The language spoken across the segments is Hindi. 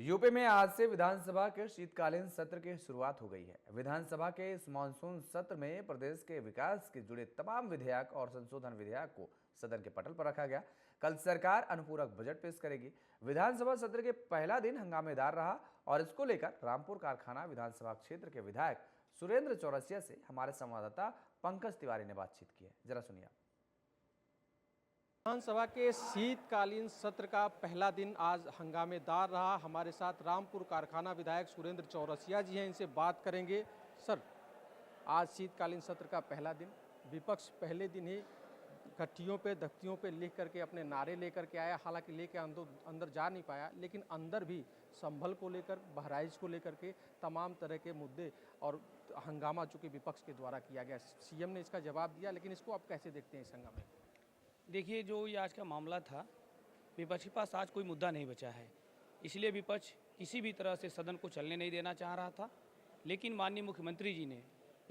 यूपी में आज से विधानसभा के शीतकालीन सत्र की शुरुआत हो गई है। विधानसभा के इस मानसून सत्र में प्रदेश के विकास से जुड़े तमाम विधेयक और संशोधन विधेयक को सदन के पटल पर रखा गया। कल सरकार अनुपूरक बजट पेश करेगी। विधानसभा सत्र के पहला दिन हंगामेदार रहा और इसको लेकर रामपुर कारखाना विधानसभा क्षेत्र के विधायक सुरेंद्र चौरसिया से हमारे संवाददाता पंकज तिवारी ने बातचीत की है। जरा सुनिए। विधानसभा के शीतकालीन सत्र का पहला दिन आज हंगामेदार रहा। हमारे साथ रामपुर कारखाना विधायक सुरेंद्र चौरसिया जी हैं, इनसे बात करेंगे। सर, आज शीतकालीन सत्र का पहला दिन, विपक्ष पहले दिन ही गठियों पे दख्तियों पे लिख करके अपने नारे लेकर के आया। हालांकि लेके अंदर जा नहीं पाया, लेकिन अंदर भी संभल को लेकर, बहराइच को लेकर के तमाम तरह के मुद्दे और हंगामा चूँकि विपक्ष के द्वारा किया गया। सीएम ने इसका जवाब दिया, लेकिन इसको आप कैसे देखते हैं इस हंगामे? देखिए, जो ये आज का मामला था, विपक्ष के पास आज कोई मुद्दा नहीं बचा है, इसलिए विपक्ष किसी भी तरह से सदन को चलने नहीं देना चाह रहा था। लेकिन माननीय मुख्यमंत्री जी ने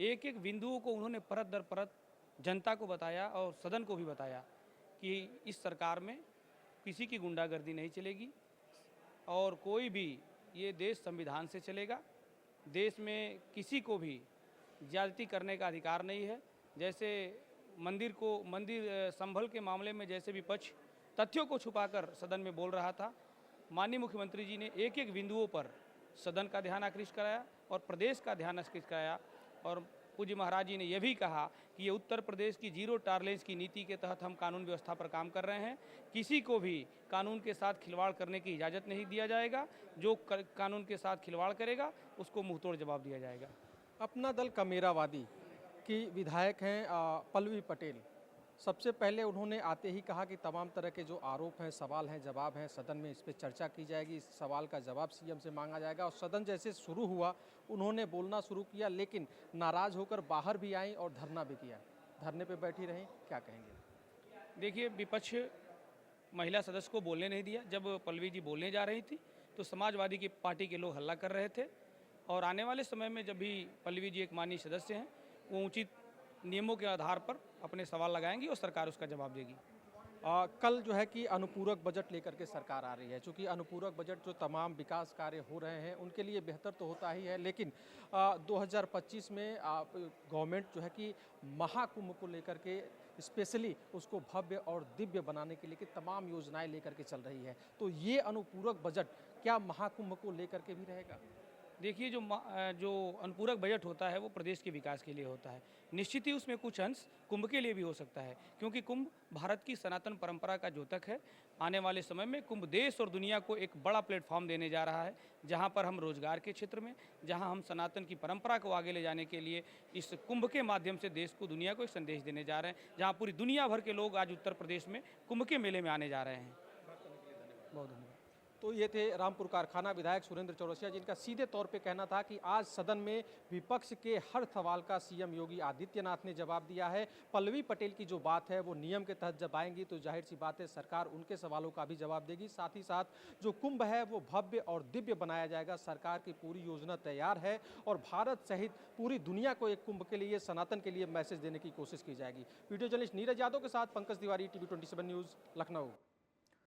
एक एक बिंदुओं को उन्होंने परत दर परत जनता को बताया और सदन को भी बताया कि इस सरकार में किसी की गुंडागर्दी नहीं चलेगी और कोई भी, ये देश संविधान से चलेगा। देश में किसी को भी ज्यादती करने का अधिकार नहीं है। जैसे मंदिर संभल के मामले में जैसे विपक्ष तथ्यों को छुपाकर सदन में बोल रहा था, माननीय मुख्यमंत्री जी ने एक एक बिंदुओं पर सदन का ध्यान आकृष्ट कराया और प्रदेश का ध्यान आकृष्ट कराया। और पूज्य महाराज जी ने यह भी कहा कि ये उत्तर प्रदेश की जीरो टॉलरेंस की नीति के तहत हम कानून व्यवस्था पर काम कर रहे हैं। किसी को भी कानून के साथ खिलवाड़ करने की इजाज़त नहीं दिया जाएगा। जो कानून के साथ खिलवाड़ करेगा उसको मुंहतोड़ जवाब दिया जाएगा। अपना दल कमेरावादी की विधायक हैं पल्लवी पटेल, सबसे पहले उन्होंने आते ही कहा कि तमाम तरह के जो आरोप हैं, सवाल हैं, जवाब हैं, सदन में इस पर चर्चा की जाएगी, इस सवाल का जवाब सीएम से मांगा जाएगा। और सदन जैसे शुरू हुआ, उन्होंने बोलना शुरू किया, लेकिन नाराज़ होकर बाहर भी आई और धरना भी किया। धरने पे बैठी रहीं, क्या कहेंगे? देखिए, विपक्ष महिला सदस्य को बोलने नहीं दिया। जब पल्लवी जी बोलने जा रही थी तो समाजवादी की पार्टी के लोग हल्ला कर रहे थे। और आने वाले समय में जब भी पल्लवी जी एक माननीय सदस्य हैं, वो उचित नियमों के आधार पर अपने सवाल लगाएंगी और सरकार उसका जवाब देगी। कल जो है कि अनुपूरक बजट लेकर के सरकार आ रही है। चूँकि अनुपूरक बजट जो तमाम विकास कार्य हो रहे हैं उनके लिए बेहतर तो होता ही है, लेकिन 2025 में गवर्नमेंट जो है कि महाकुंभ को लेकर के स्पेशली उसको भव्य और दिव्य बनाने के लिए कि तमाम योजनाएं लेकर के चल रही है। तो ये अनुपूरक बजट क्या महाकुंभ को लेकर के भी रहेगा? देखिए, जो अनुपूरक बजट होता है वो प्रदेश के विकास के लिए होता है। निश्चित ही उसमें कुछ अंश कुंभ के लिए भी हो सकता है, क्योंकि कुंभ भारत की सनातन परंपरा का द्योतक है। आने वाले समय में कुंभ देश और दुनिया को एक बड़ा प्लेटफॉर्म देने जा रहा है, जहां पर हम रोजगार के क्षेत्र में, जहां हम सनातन की परंपरा को आगे ले जाने के लिए इस कुंभ के माध्यम से देश को, दुनिया को एक संदेश देने जा रहे हैं, जहाँ पूरी दुनिया भर के लोग आज उत्तर प्रदेश में कुंभ के मेले में आने जा रहे हैं। बहुत धन्यवाद। तो ये थे रामपुर कारखाना विधायक सुरेंद्र चौरसिया, जिनका सीधे तौर पे कहना था कि आज सदन में विपक्ष के हर सवाल का सीएम योगी आदित्यनाथ ने जवाब दिया है। पल्लवी पटेल की जो बात है वो नियम के तहत जब आएंगी तो जाहिर सी बात है सरकार उनके सवालों का भी जवाब देगी। साथ ही साथ जो कुंभ है वो भव्य और दिव्य बनाया जाएगा। सरकार की पूरी योजना तैयार है और भारत सहित पूरी दुनिया को एक कुंभ के लिए, सनातन के लिए मैसेज देने की कोशिश की जाएगी। वीडियो जर्नलिस्ट नीरज यादव के साथ पंकज तिवारी, TV 27 न्यूज़, लखनऊ।